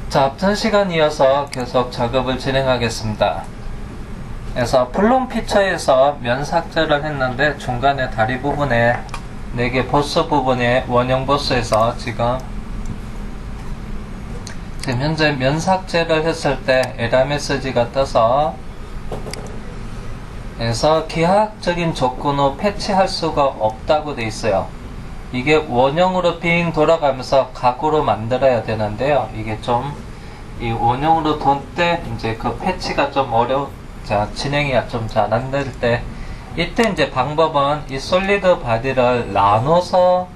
자, 앞전 시간 이어서 계속 작업을 진행하겠습니다. 그래서 플룸 피처에서 면 삭제를 했는데 중간에 다리 부분에 4개 보스 부분에 원형 보스에서 지금 현재 면 삭제를 했을 때 에러 메시지가 떠서 그래서 기하학적인 조건 후 패치할 수가 없다고 돼 있어요. 이게 원형으로 빙 돌아가면서 가구로 만들어야 되는데요. 이게 좀 이 원형으로 돈 때 이제 그 패치가 좀 자, 진행이 좀 잘 안 될 때 이때 이제 방법은 이 솔리드 바디를 나눠서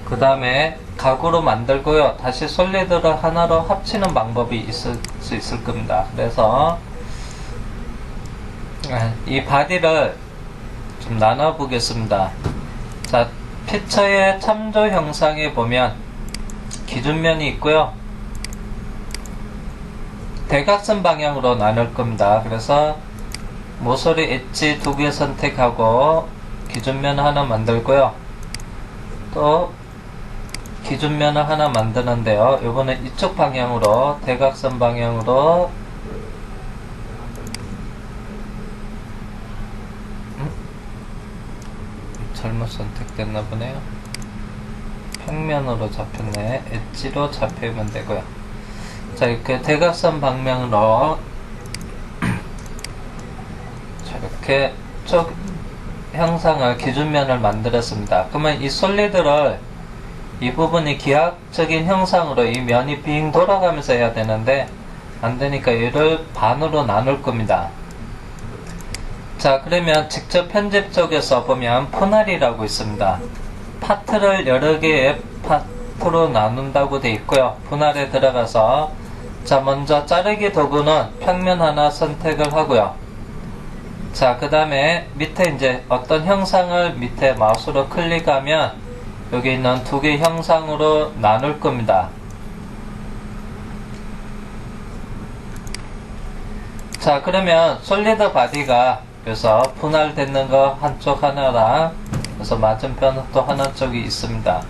그 다음에 가구로 만들고요. 다시 솔리드를 하나로 합치는 방법이 있을 수 있을 겁니다. 그래서 이 바디를 좀 나눠 보겠습니다. 자, 피처의 참조 형상에 보면 기준면이 있고요. 대각선 방향으로 나눌 겁니다. 그래서 모서리 엣지 2개 선택하고 기준면 하나 만들고요. 또 기준면을 하나 만드는데요. 요거는 이쪽 방향으로 대각선 방향으로 잘못 선택됐나 보네요. 평면으로 잡혔네. 엣지로 잡히면 되고요. 자, 이렇게 대각선 방향으로 자, 이렇게 쪽 형상을 기준면을 만들었습니다. 그러면 이 솔리드를 이 부분이 기하학적인 형상으로 이 면이 빙 돌아가면서 해야 되는데 안되니까 얘를 반으로 나눌 겁니다. 자, 그러면 직접 편집 쪽에서 보면 분할이라고 있습니다. 파트를 여러 개의 파트로 나눈다고 되어 있고요. 분할에 들어가서 자, 먼저 자르기 도구는 평면 하나 선택을 하고요. 자, 그 다음에 밑에 이제 어떤 형상을 밑에 마우스로 클릭하면 여기 있는 2개 형상으로 나눌 겁니다. 자, 그러면 솔리드 바디가 그래서 분할되는 거 한쪽 하나랑 그래서 맞은편 또 하나 쪽이 있습니다.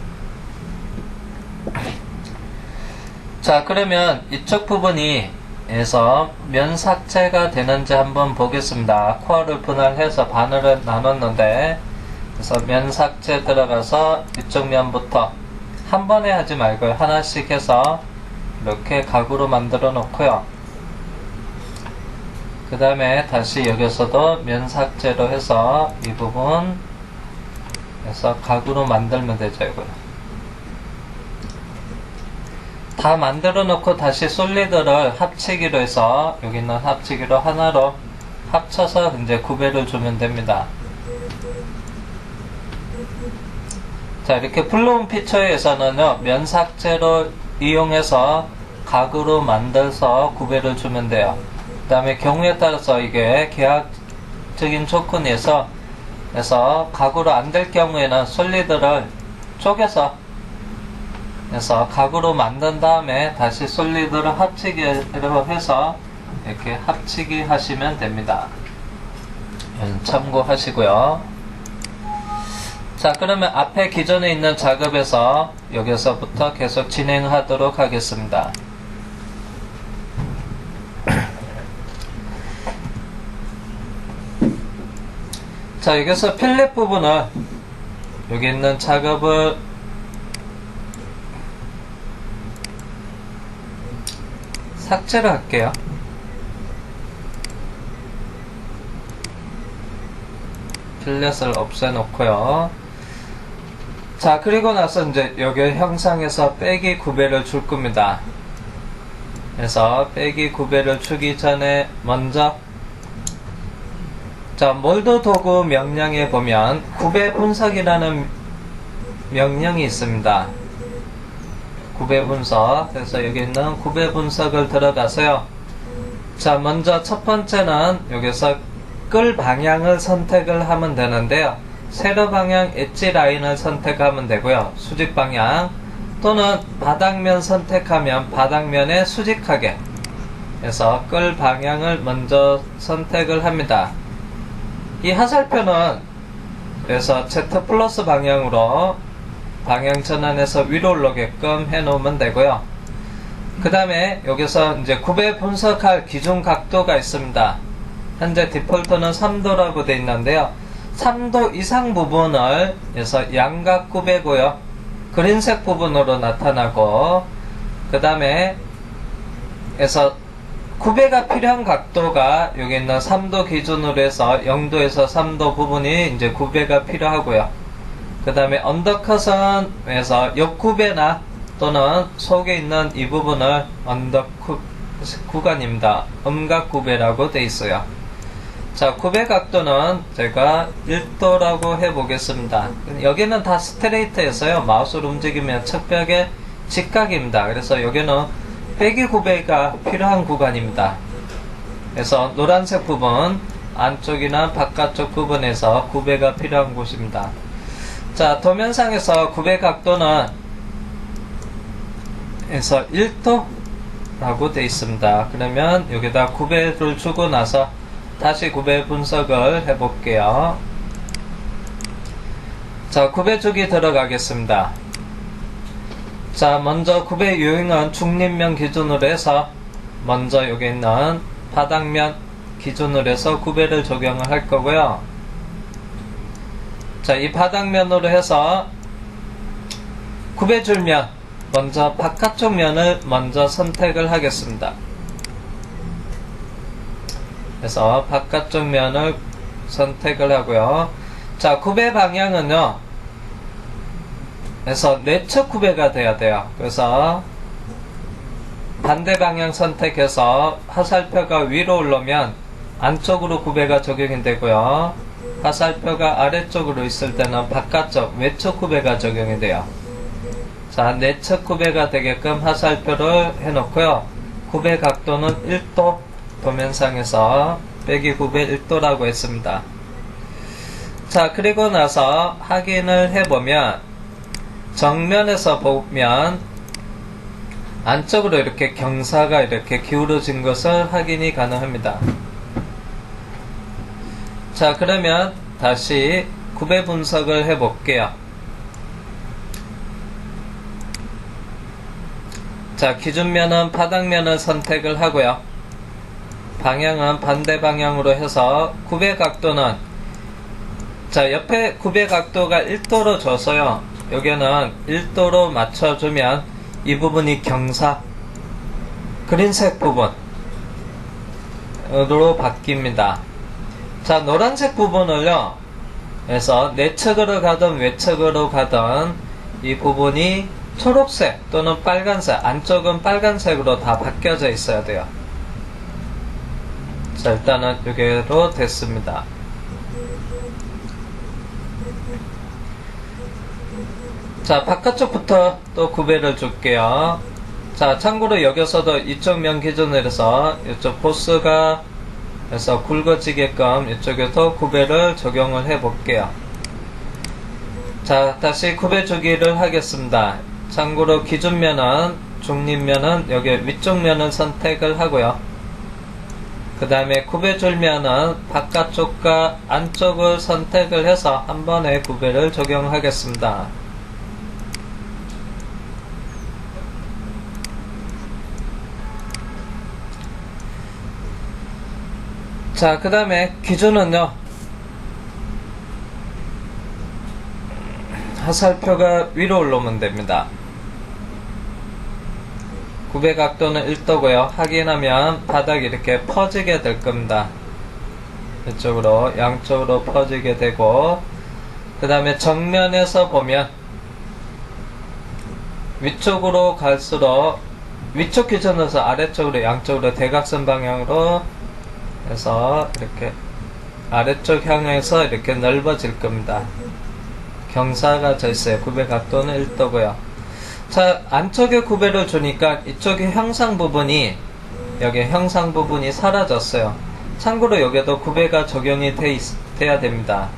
자, 그러면 이쪽 부분이 해서 면 삭제가 되는지 한번 보겠습니다. 코어를 분할해서 반으로 나눴는데 그래서 면 삭제 들어가서 이쪽 면부터 한 번에 하지 말고 하나씩 해서 이렇게 가구로 만들어 놓고요. 그 다음에 다시 여기서도 면 삭제로 해서 이 부분 해서 가구로 만들면 되죠. 이거 다 만들어 놓고 다시 솔리드를 합치기로 해서 여기 있는 합치기로 하나로 합쳐서 이제 구별을 주면 됩니다. 자, 이렇게 플룸 피처에서는요 면 삭제로 이용해서 가구로 만들어서 구별을 주면 돼요. 그 다음에 경우에 따라서 이게 계약적인 조건에서 그래서 가구로 안 될 경우에는 솔리드를 쪼개서 해서 가구로 만든 다음에 다시 솔리드를 합치기로 해서 이렇게 합치기 하시면 됩니다. 참고하시고요. 자, 그러면 앞에 기존에 있는 작업에서 여기서부터 계속 진행하도록 하겠습니다. 자, 여기서 필렛 부분은 여기 있는 작업을 삭제를 할게요. 필렛을 없애놓고요. 자, 그리고 나서 이제 여기 형상에서 빼기 구별을 줄 겁니다. 그래서 빼기 구별을 주기 전에 먼저 자, 몰드 도구 명령에 보면 구배 분석이라는 명령이 있습니다. 구배 분석. 그래서 여기 있는 구배 분석을 들어가서요. 자, 먼저 첫 번째는 여기서 끌 방향을 선택을 하면 되는데요. 세로 방향 엣지 라인을 선택하면 되고요. 수직 방향 또는 바닥면 선택하면 바닥면에 수직하게 해서 끌 방향을 먼저 선택을 합니다. 이 화살표는 그래서 Z 플러스 방향으로 방향 전환해서 위로 올라오게끔 해 놓으면 되고요. 그 다음에 여기서 이제 굽에 분석할 기준 각도가 있습니다. 현재 디폴트는 3도라고 되어 있는데요. 3도 이상 부분을 해서 양각 굽이고요. 그린색 부분으로 나타나고, 그 다음에 해서 굽이가 필요한 각도가 여기 있는 3도 기준으로 해서 0도에서 3도 부분이 이제 굽이가 필요하고요. 그 다음에 언더컷은 해서 옆굽이나 또는 속에 있는 이 부분을 언더컷 구간입니다. 음각굽이라고 되어 있어요. 자, 굽의 각도는 제가 1도라고 해보겠습니다. 여기는 다 스트레이트에서요. 마우스를 움직이면 척벽의 직각입니다. 그래서 여기는 빼기 굽이가 필요한 구간입니다. 그래서 노란색 부분, 안쪽이나 바깥쪽 부분에서 굽이가 필요한 곳입니다. 자, 도면상에서 굽의 각도는 해서 1도라고 되어 있습니다. 그러면 여기다 굽의를 주고 나서 다시 굽의 분석을 해볼게요. 자, 굽의 주기 들어가겠습니다. 자, 먼저 굽의 유형은 중립면 기준으로 해서 먼저 여기 있는 바닥면 기준으로 해서 굽의를 적용을 할 거고요. 자, 이 바닥면으로 해서 굽의 줄면 먼저 바깥쪽 면을 먼저 선택을 하겠습니다. 그래서 바깥쪽 면을 선택을 하고요. 자, 굽의 방향은요, 그래서 내측 굽의가 돼야 돼요. 그래서 반대 방향 선택해서 화살표가 위로 올라오면 안쪽으로 굽의가 적용이 되고요. 화살표가 아래쪽으로 있을 때는 바깥쪽 외측 굽의가 적용이 돼요. 자, 내측 굽의가 되게끔 화살표를 해놓고요. 굽의 각도는 1도, 도면상에서 빼기 굽의 1도라고 했습니다. 자, 그리고 나서 확인을 해보면 정면에서 보면 안쪽으로 이렇게 경사가 이렇게 기울어진 것을 확인이 가능합니다. 자, 그러면 다시 굽의 분석을 해볼게요. 자, 기준면은 바닥면을 선택을 하고요. 방향은 반대 방향으로 해서 굽의 각도는, 자, 옆에 굽의 각도가 1도로 줘서요. 여기는 1도로 맞춰주면 이 부분이 경사, 그린색 부분으로 바뀝니다. 자, 노란색 부분을요, 그래서 내측으로 가든 외측으로 가든 이 부분이 초록색 또는 빨간색, 안쪽은 빨간색으로 다 바뀌어져 있어야 돼요. 자, 일단은 여기로 됐습니다. 자, 바깥쪽부터 또 굽의를 줄게요. 자, 참고로 여기서도 이쪽 면 기준으로 해서 이쪽 보스가 해서 굵어지게끔 이쪽에도 굽의를 적용을 해 볼게요. 자, 다시 굽의 주기를 하겠습니다. 참고로 기준면은, 중립면은 여기 위쪽 면을 선택을 하고요. 그 다음에 굽의 줄면은 바깥쪽과 안쪽을 선택을 해서 한 번에 굽의를 적용하겠습니다. 자, 그 다음에 기준은요, 화살표가 위로 올라오면 됩니다. 굽의 각도는 1도고요. 확인하면 바닥이 이렇게 퍼지게 될 겁니다. 이쪽으로, 양쪽으로 퍼지게 되고, 그 다음에 정면에서 보면 위쪽으로 갈수록 위쪽 기준에서 아래쪽으로, 양쪽으로 대각선 방향으로 해서 이렇게 아래쪽 향해서 이렇게 넓어질 겁니다. 경사가 져 있어요. 굽의 각도는 1도고요. 자, 안쪽에 굽의를 주니까 이쪽에 형상 부분이, 여기 형상 부분이 사라졌어요. 참고로 여기도 굽의가 적용이 돼야 됩니다.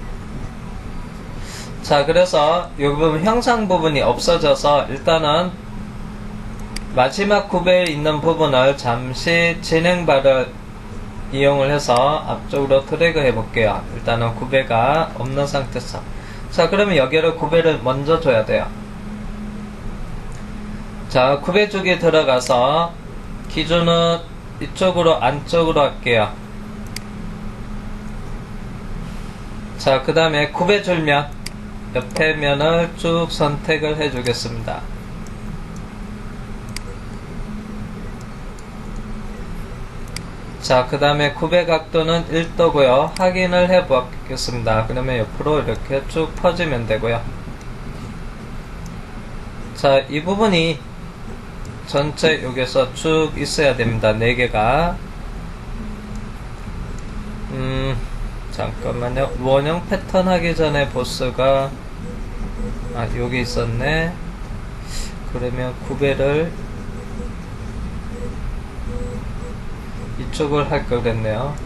자, 그래서 여기 보면 형상 부분이 없어져서 일단은 마지막 굽의에 있는 부분을 잠시 진행바를 이용을 해서 앞쪽으로 드래그 해볼게요. 일단은 굽의가 없는 상태에서. 자, 그러면 여기를 굽의를 먼저 줘야 돼요. 자, 구배죽이 들어가서 기준은 이쪽으로 안쪽으로 할게요. 자, 그 다음에 구배줄면 옆에 면을 쭉 선택을 해 주겠습니다. 자, 그 다음에 구배 각도는 1도고요. 확인을 해 보겠습니다. 그러면 옆으로 이렇게 쭉 퍼지면 되고요. 자, 이 부분이 전체 여기서 쭉 있어야 됩니다. 4개가. 잠깐만요. 원형 패턴 하기 전에 보스가 여기 있었네. 그러면 구배를 이쪽을 할 걸 그랬네요.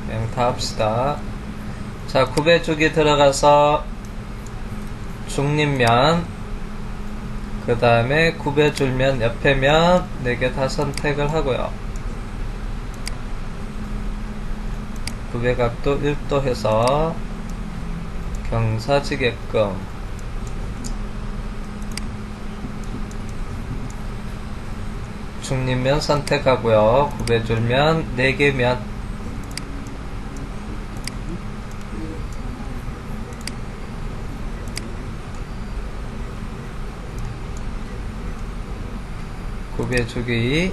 그냥 다 합시다. 자, 구배죽이 들어가서 중립면, 그 다음에 구배줄면 옆에 면 4개 다 선택을 하고요. 구배각도 1도 해서 경사지게끔 중립면 선택하고요. 구배줄면 4개 면 구배주기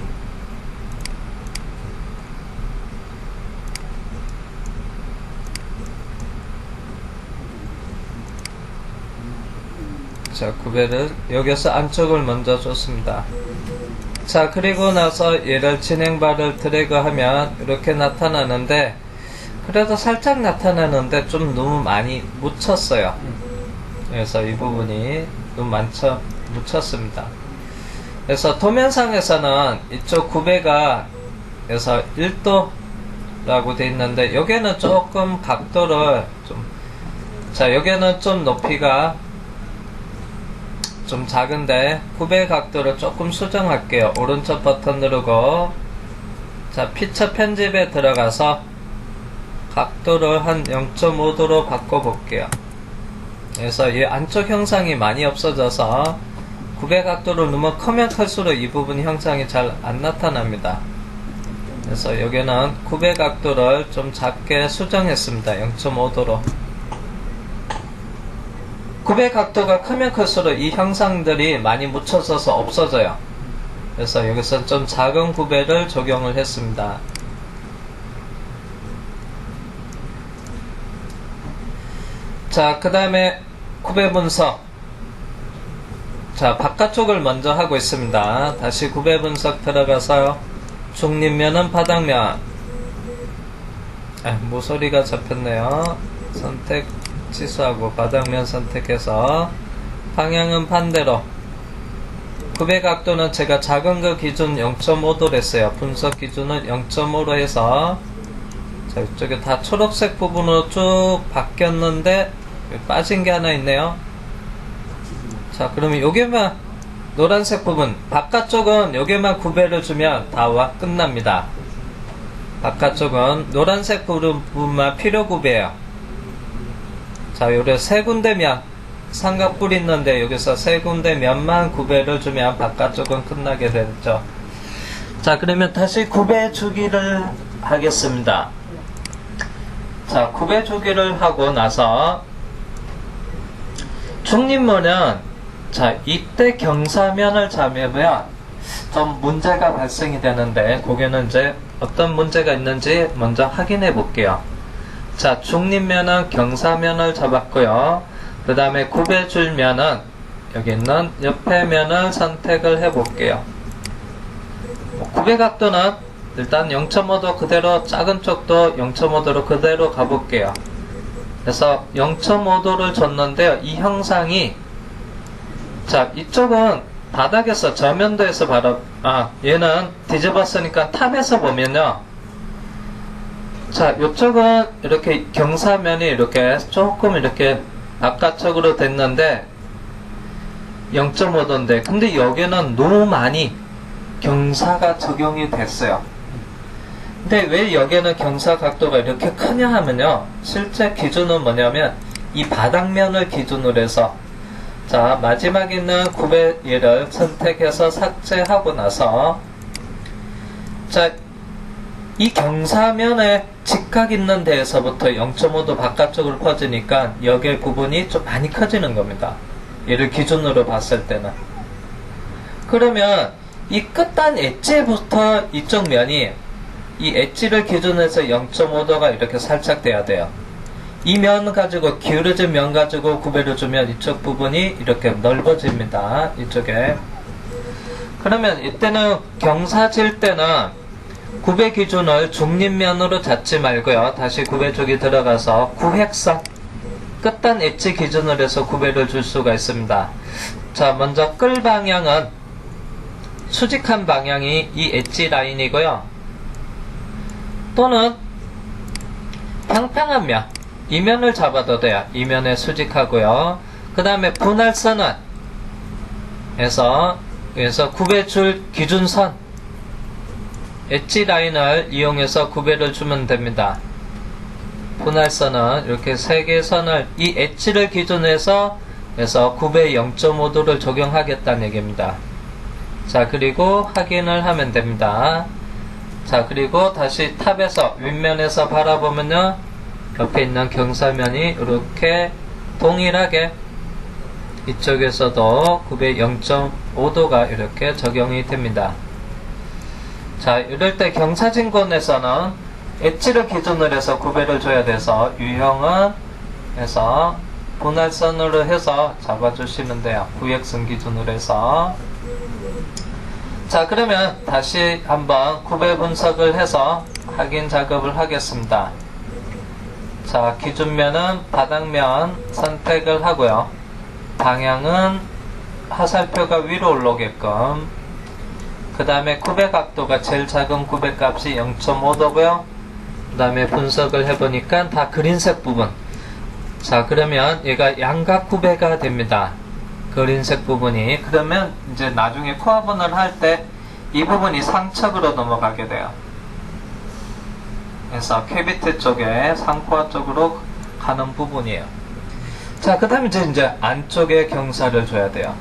자, 구배를 여기서 안쪽을 먼저 줬습니다. 자, 그리고 나서 얘를 진행바를 드래그하면 이렇게 나타나는데, 그래도 살짝 나타나는데 좀 너무 많이 묻혔어요. 그래서 이 부분이 너무 묻혔습니다. 그래서 도면상에서는 이쪽 구배가 그래서 1도라고 되어 있는데, 여기는 조금 각도를 자, 여기는 좀 높이가 좀 작은데 구배 각도를 조금 수정할게요. 오른쪽 버튼 누르고, 자, 피처 편집에 들어가서 각도를 한 0.5도로 바꿔볼게요. 그래서 이 안쪽 형상이 많이 없어져서 구배 각도를 너무 크면 클수록 이 부분 형상이 잘 안 나타납니다. 그래서 여기는 구배 각도를 좀 작게 수정했습니다. 0.5도로. 구배 각도가 크면 클수록 이 형상들이 많이 묻혀져서 없어져요. 그래서 여기서 좀 작은 구배를 적용을 했습니다. 자, 그 다음에 구배 분석. 자, 바깥쪽을 먼저 하고 있습니다. 다시 구배 분석 들어가서 중립면은 바닥면. 모서리가 잡혔네요. 선택 취소하고 바닥면 선택해서 방향은 반대로. 구배 각도는 제가 작은 거 기준 0.5도로 했어요. 분석 기준은 0.5로 해서, 자, 이쪽에 다 초록색 부분으로 쭉 바뀌었는데 빠진 게 하나 있네요. 자, 그러면 요게만 노란색 부분, 바깥쪽은 요게만 구배를 주면 다 끝납니다. 바깥쪽은 노란색 부분만 필요 구배예요. 자, 요래 세 군데 면, 삼각뿔 있는데 여기서 세 군데 면만 구배를 주면 바깥쪽은 끝나게 되죠. 자, 그러면 다시 구배 주기를 하겠습니다. 자, 구배 주기를 하고 나서 중립면은, 자, 이때 경사면을 잡으면 좀 문제가 발생이 되는데, 거기는 이제 어떤 문제가 있는지 먼저 확인해 볼게요. 자, 중립면은 경사면을 잡았고요. 그 다음에 구배줄면은 여기 있는 옆에 면을 선택을 해 볼게요. 구배 각도는 일단 0.5도 그대로, 작은 쪽도 0.5도로 그대로 가볼게요. 그래서 0.5도를 줬는데요. 이 형상이, 자, 이쪽은 바닥에서 저면도에서 바로, 얘는 뒤집었으니까 탑에서 보면요. 자, 이쪽은 이렇게 경사면이 이렇게 조금 이렇게 바깥쪽으로 됐는데 0.5도인데, 근데 여기는 너무 많이 경사가 적용이 됐어요. 근데 왜 여기는 경사 각도가 이렇게 크냐 하면요, 실제 기준은 뭐냐면 이 바닥면을 기준으로 해서, 자, 마지막에 있는 901을 선택해서 삭제하고 나서, 자, 이 경사면에 직각 있는 데에서부터 0.5도 바깥쪽으로 퍼지니까 여기의 부분이 좀 많이 커지는 겁니다. 얘를 기준으로 봤을 때는. 그러면 이 끝단 엣지부터 이쪽 면이, 이 엣지를 기준으로 해서 0.5도가 이렇게 살짝 돼야 돼요. 이 면 가지고, 기울어진 면 가지고 구배를 주면 이쪽 부분이 이렇게 넓어집니다. 이쪽에. 그러면 이때는 경사 질 때는 구배 기준을 중립면으로 잡지 말고요, 다시 구배 쪽에 들어가서 구획선, 끝단 엣지 기준으로 해서 구배를 줄 수가 있습니다. 자, 먼저 끌 방향은, 수직한 방향이 이 엣지 라인이고요, 또는 평평한 면, 이 면을 잡아도 돼요. 이 면에 수직하고요. 그 다음에 분할선은 그래서 구배줄 기준선, 엣지 라인을 이용해서 구배를 주면 됩니다. 분할선은 이렇게 세 개의 선을, 이 엣지를 기준해서 구배 0.5도를 적용하겠다는 얘기입니다. 자, 그리고 확인을 하면 됩니다. 자, 그리고 다시 탑에서, 윗면에서 바라보면요, 옆에 있는 경사면이 이렇게 동일하게 이쪽에서도 구배 0.5도가 이렇게 적용이 됩니다. 자, 이럴 때 경사진권에서는 엣지를 기준으로 해서 구배를 줘야 돼서 유형은 해서 분할선으로 해서 잡아주시면 돼요. 구획선 기준으로 해서. 자, 그러면 다시 한번 구배 분석을 해서 확인 작업을 하겠습니다. 자, 기준면은 바닥면 선택을 하고요, 방향은 화살표가 위로 올라오게끔, 그 다음에 구배 각도가 제일 작은 구배 값이 0.5도고요 그 다음에 분석을 해보니까 다 그린색 부분. 자, 그러면 얘가 양각 구배가 됩니다. 그린색 부분이. 그러면 이제 나중에 코어분을 할 때 이 부분이 상측으로 넘어가게 돼요. 그래서 캐비티 쪽에 상코어 쪽으로 가는 부분이에요. 자, 그 다음에 이제 안쪽에 경사를 줘야 돼요.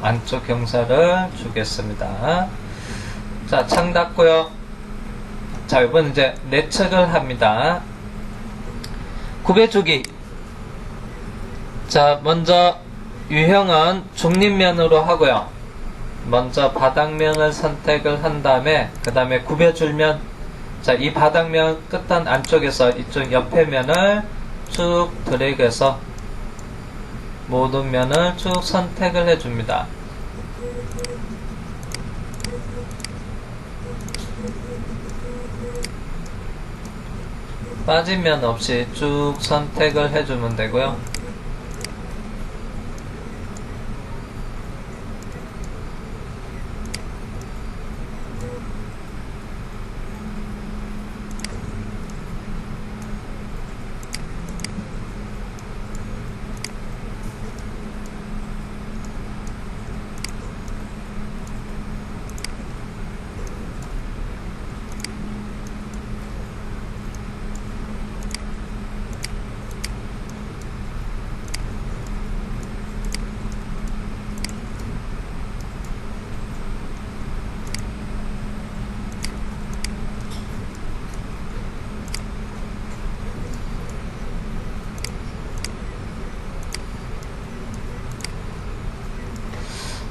안쪽 경사를 주겠습니다. 자, 창 닫고요. 자, 이번 이제 내측을 합니다. 구배주기. 자, 먼저 유형은 중립면으로 하고요, 먼저 바닥면을 선택을 한 다음에 그 다음에 구배줄면, 자, 이 바닥면 끝단 안쪽에서 이쪽 옆에 면을 쭉 드래그해서 모든 면을 쭉 선택을 해줍니다. 빠진 면 없이 쭉 선택을 해주면 되고요.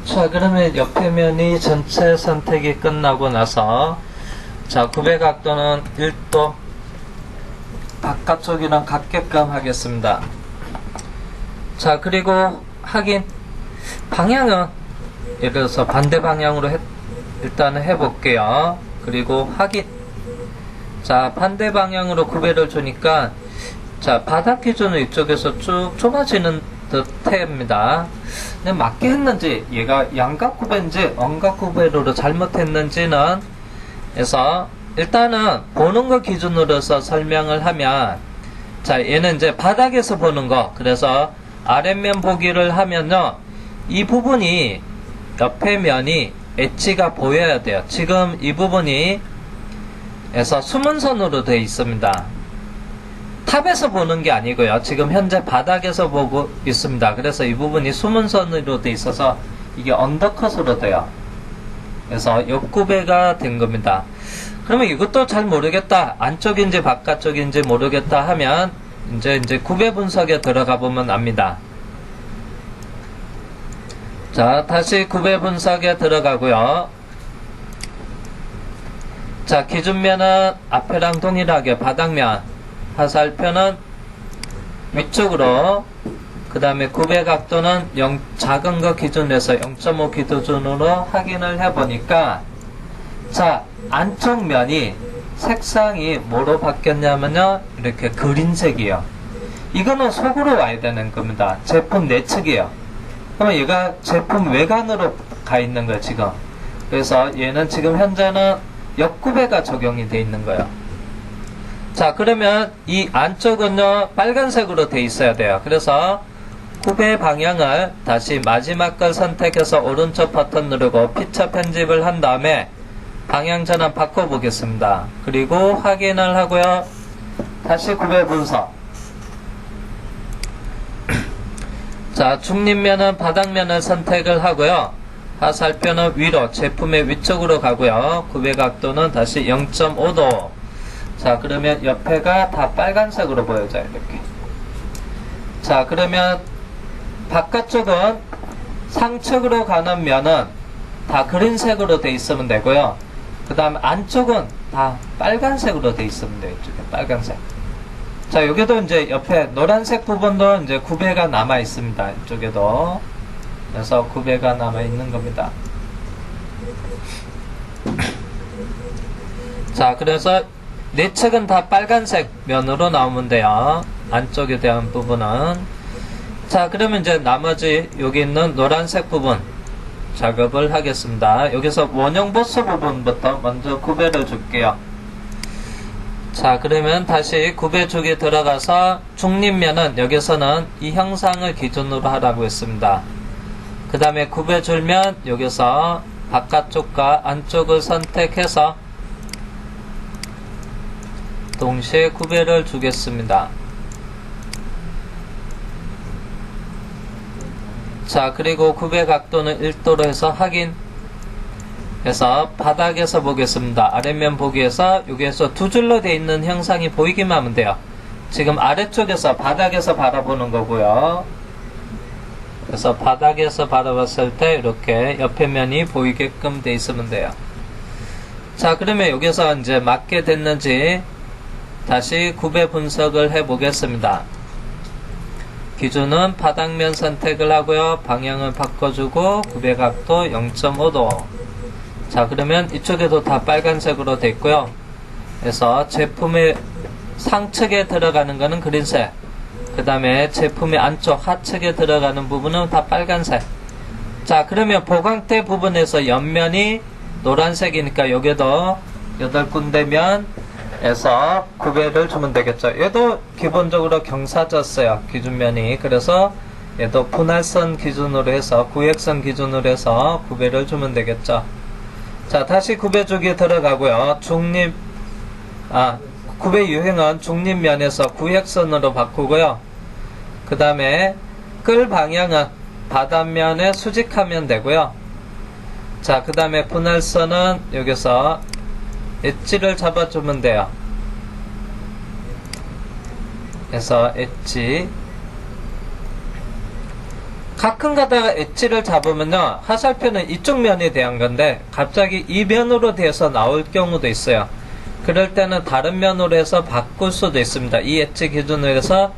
자, 그러면 옆에 면이 전체 선택이 끝나고 나서, 자, 구배 각도는 1도 바깥쪽이랑 같게끔 하겠습니다. 자, 그리고 확인. 방향은 예를 들어서 반대 방향으로 일단은 해볼게요. 그리고 확인. 자, 반대 방향으로 구배를 주니까, 자, 바닥 기준은 이쪽에서 쭉 좁아지는 듯합니다. 근데 맞게 했는지, 얘가 양각 구배인지 원각 구배로 잘못했는지는 해서 일단은 보는 거 기준으로서 설명을 하면, 자, 얘는 이제 바닥에서 보는 거, 그래서 아랫면 보기를 하면요, 이 부분이 옆에 면이 엣지가 보여야 돼요. 지금 이 부분이 에서 수문선으로 되어 있습니다. 탑에서 보는 게 아니고요. 지금 현재 바닥에서 보고 있습니다. 그래서 이 부분이 수문선으로 되어 있어서 이게 언더컷으로 돼요. 그래서 옆구배가 된 겁니다. 그러면 이것도 잘 모르겠다. 안쪽인지 바깥쪽인지 모르겠다 하면 이제 구배 분석에 들어가 보면 압니다. 자, 다시 구배 분석에 들어가고요. 자, 기준면은 앞에랑 동일하게 바닥면, 화살표는 위쪽으로, 그 다음에 구배 각도는 작은 거 기준에서 0.5 기준으로 확인을 해보니까, 자, 안쪽 면이 색상이 뭐로 바뀌었냐면요, 이렇게 그린색이에요. 이거는 속으로 와야 되는 겁니다. 제품 내측이에요. 그러면 얘가 제품 외관으로 가 있는 거예요, 지금. 그래서 얘는 지금 현재는 옆구배가 적용이 돼 있는 거예요. 자, 그러면 이 안쪽은요, 빨간색으로 돼 있어야 돼요. 그래서 구배 방향을 다시 마지막 걸 선택해서 오른쪽 버튼 누르고 피처 편집을 한 다음에 방향 전환 바꿔보겠습니다. 그리고 확인을 하고요. 다시 구배 분석. 자, 중립면은 바닥면을 선택을 하고요. 화살표는 위로, 제품의 위쪽으로 가고요. 구배 각도는 다시 0.5도. 자, 그러면 옆에가 다 빨간색으로 보여져요, 이렇게. 자, 그러면 바깥쪽은 상측으로 가는 면은 다 그린색으로 돼 있으면 되고요. 그 다음에 안쪽은 다 빨간색으로 돼 있으면 돼요, 이쪽에 빨간색. 자, 여기도 이제 옆에 노란색 부분도 이제 구배가 남아 있습니다, 이쪽에도. 그래서 구배가 남아 있는 겁니다. 자, 그래서 내측은 다 빨간색 면으로 나오면 돼요. 안쪽에 대한 부분은. 자, 그러면 이제 나머지 여기 있는 노란색 부분 작업을 하겠습니다. 여기서 원형 보스 부분부터 먼저 구배를 줄게요. 자, 그러면 다시 구배 쪽에 들어가서 중립면은 여기서는 이 형상을 기준으로 하라고 했습니다. 그 다음에 구배 줄면 여기서 바깥쪽과 안쪽을 선택해서 동시에 구배를 주겠습니다. 자, 그리고 구배 각도는 1도로 해서 확인 해서 바닥에서 보겠습니다. 아래면 보기에서 여기에서 두 줄로 되어 있는 형상이 보이기만 하면 돼요. 지금 아래쪽에서 바닥에서 바라보는 거고요. 그래서 바닥에서 바라봤을 때 이렇게 옆에 면이 보이게끔 되어 있으면 돼요. 자, 그러면 여기서 이제 맞게 됐는지 다시 구배 분석을 해 보겠습니다. 기준은 바닥면 선택을 하고요. 방향을 바꿔주고 구배 각도 0.5도. 자, 그러면 이쪽에도 다 빨간색으로 됐고요. 그래서 제품의 상측에 들어가는 거는 그린색, 그 다음에 제품의 안쪽 하측에 들어가는 부분은 다 빨간색. 자, 그러면 보강대 부분에서 옆면이 노란색이니까 여기도 8군데 면에서 구배를 주면 되겠죠. 얘도 기본적으로 경사졌어요, 기준면이. 그래서 얘도 분할선 기준으로 해서 구획선 기준으로 해서 구배를 주면 되겠죠. 자, 다시 구배 쪽에 들어가고요. 구배 유형은 중립면에서 구획선으로 바꾸고요. 그 다음에 끌 방향은 바닥면에 수직하면 되고요. 자, 그 다음에 분할선은 여기서 엣지를 잡아주면 돼요. 그래서 엣지. 가끔 가다가 엣지를 잡으면요, 화살표는 이쪽 면에 대한 건데 갑자기 이 면으로 돼서 나올 경우도 있어요. 그럴 때는 다른 면으로 해서 바꿀 수도 있습니다. 이 엣지 기준으로 해서,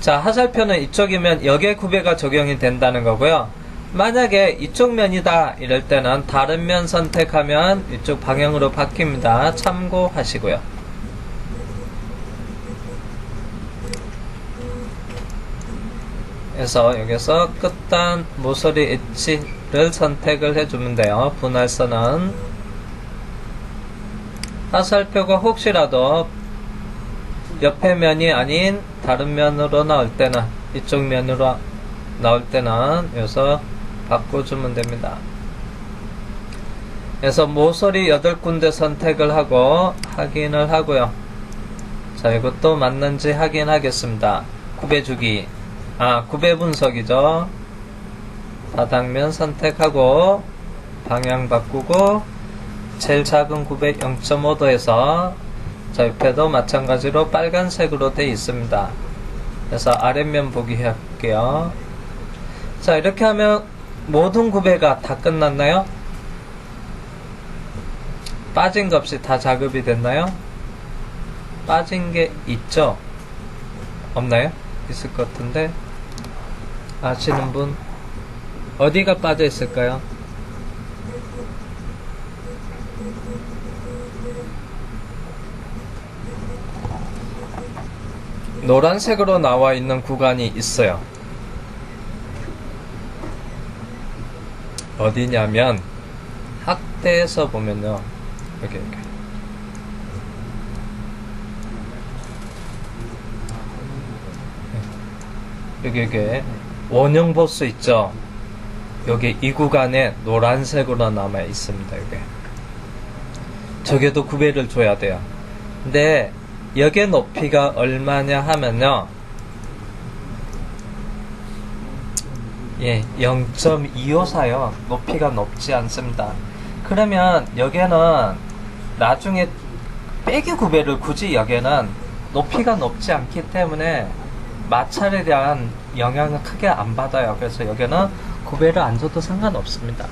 자, 화살표는 이쪽이면 여기에 구배가 적용이 된다는 거고요. 만약에 이쪽 면이다 이럴 때는 다른 면 선택하면 이쪽 방향으로 바뀝니다. 참고하시고요. 그래서 여기서 끝단 모서리 엣지를 선택을 해주면 돼요. 분할선은 화살표가 혹시라도 옆에 면이 아닌 다른 면으로 나올 때는, 이쪽 면으로 나올 때는 여기서 바꿔주면 됩니다. 그래서 모서리 8군데 선택을 하고 확인을 하고요. 자, 이것도 맞는지 확인하겠습니다. 구배주기, 구배 분석이죠. 바닥면 선택하고 방향 바꾸고 제일 작은 구배 0.5도에서 자, 옆에도 마찬가지로 빨간색으로 되어 있습니다. 그래서 아랫면 보기 할게요. 자, 이렇게 하면 모든 구배가 다 끝났나요? 빠진 거 없이 다 작업이 됐나요? 빠진 게 있죠? 없나요? 있을 것 같은데 아시는 분 어디가 빠져 있을까요? 노란색으로 나와 있는 구간이 있어요. 어디냐면 학대에서 보면요, 여기 원형 보스 있죠? 여기 이 구간에 노란색으로 남아 있습니다. 여기 저게도 구배를 줘야 돼요. 근데 여기의 높이가 얼마냐 하면요, 0.254요. 높이가 높지 않습니다. 그러면 여기는 나중에 빼기 구배를 굳이 여기는 높이가 높지 않기 때문에 마찰에 대한 영향을 크게 안 받아요. 그래서 여기는 구배를 안 줘도 상관없습니다.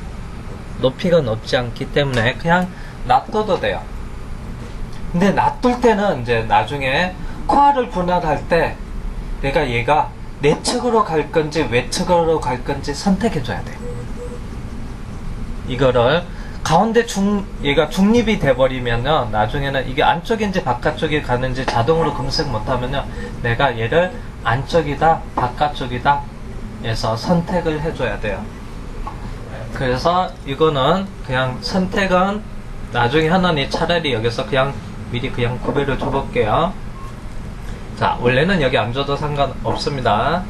높이가 높지 않기 때문에 그냥 놔둬도 돼요. 근데 놔둘 때는 이제 나중에 코알을 분할할 때 내가 얘가 내측으로 갈 건지 외측으로 갈 건지 선택해 줘야 돼. 이거를 가운데 얘가 중립이 돼 버리면요, 나중에는 이게 안쪽인지 바깥쪽이 가는지 자동으로 검색 못하면요, 내가 얘를 안쪽이다 바깥쪽이다 해서 선택을 해줘야 돼요. 그래서 이거는 그냥 선택은 나중에 하나니 차라리 여기서 그냥 미리 그냥 구배를 줘볼게요. 자, 원래는 여기 안 줘도 상관없습니다.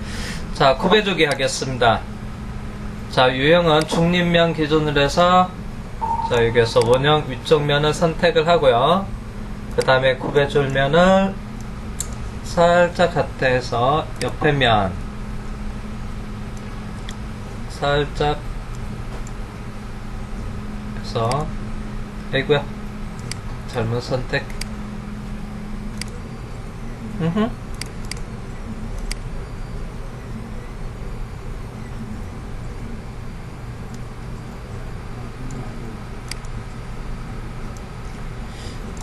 자, 구배주기 하겠습니다. 자, 유형은 중립면 기준으로 해서 자, 여기에서 원형 위쪽 면을 선택을 하고요. 그 다음에 구배줄 면을 살짝 하태해서 옆에 면 살짝 해서, 아이고야, 잘못 선택.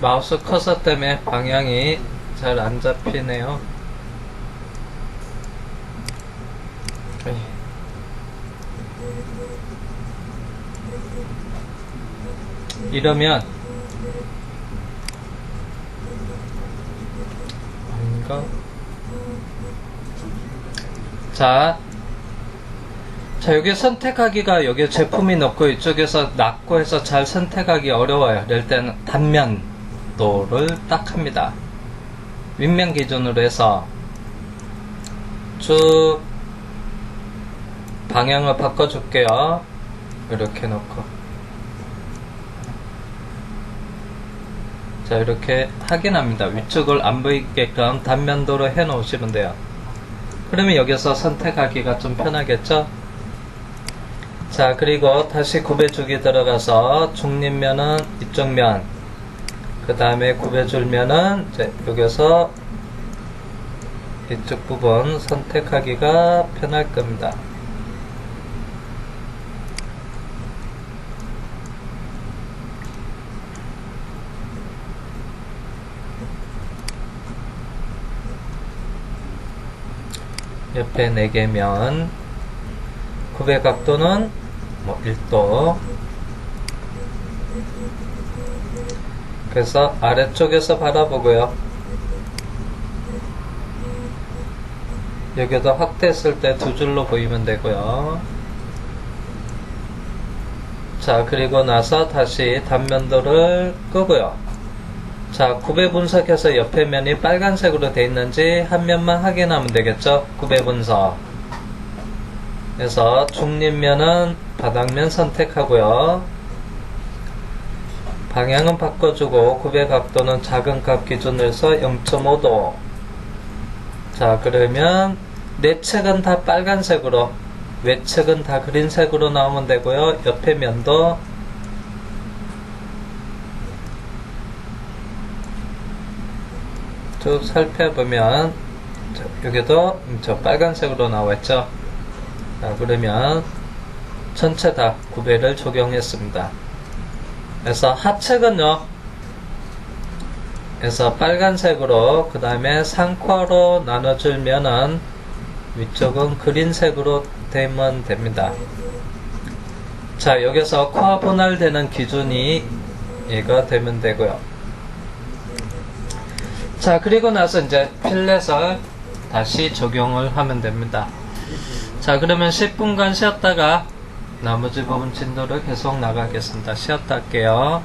마우스 커서 때문에 방향이 잘 안 잡히네요. 이러면 아닌가? 자, 여기 선택하기가 여기 제품이 넣고 이쪽에서 낮고 해서 잘 선택하기 어려워요. 이럴 때는 단면도를 딱 합니다. 윗면 기준으로 해서 쭉 방향을 바꿔줄게요. 이렇게 놓고. 자, 이렇게 확인합니다. 위쪽을 안 보이게끔 단면도로 해 놓으시면 돼요. 그러면 여기서 선택하기가 좀 편하겠죠? 자, 그리고 다시 구배주기 들어가서 중립면은 이쪽 면, 그 다음에 구배줄 면은 이제 여기서 이쪽 부분 선택하기가 편할 겁니다. 옆에 4개면 구배 각도는 1도. 그래서 아래쪽에서 바라보고요. 여기도 확대했을 때 2줄로 보이면 되고요. 자, 그리고 나서 다시 단면도를 끄고요. 자, 구배 분석해서 옆에 면이 빨간색으로 되어 있는지 한 면만 확인하면 되겠죠? 구배 분석. 그래서 중립면은 바닥면 선택하고요. 방향은 바꿔주고 굽의 각도는 작은 값 기준으로 해서 0.5도. 자, 그러면 내측은 다 빨간색으로, 외측은 다 그린색으로 나오면 되고요. 옆에 면도 쭉 살펴보면 여기도 저 빨간색으로 나왔죠. 자, 그러면 전체 다 구배를 적용했습니다. 그래서 하측은요, 그래서 빨간색으로, 그 다음에 상코어로 나눠주면은 위쪽은 그린색으로 되면 됩니다. 자, 여기서 코어 분할되는 기준이 얘가 되면 되고요. 자, 그리고 나서 이제 필렛을 다시 적용을 하면 됩니다. 자, 그러면 10분간 쉬었다가 나머지 부분 진도를 계속 나가겠습니다. 쉬었다 할게요.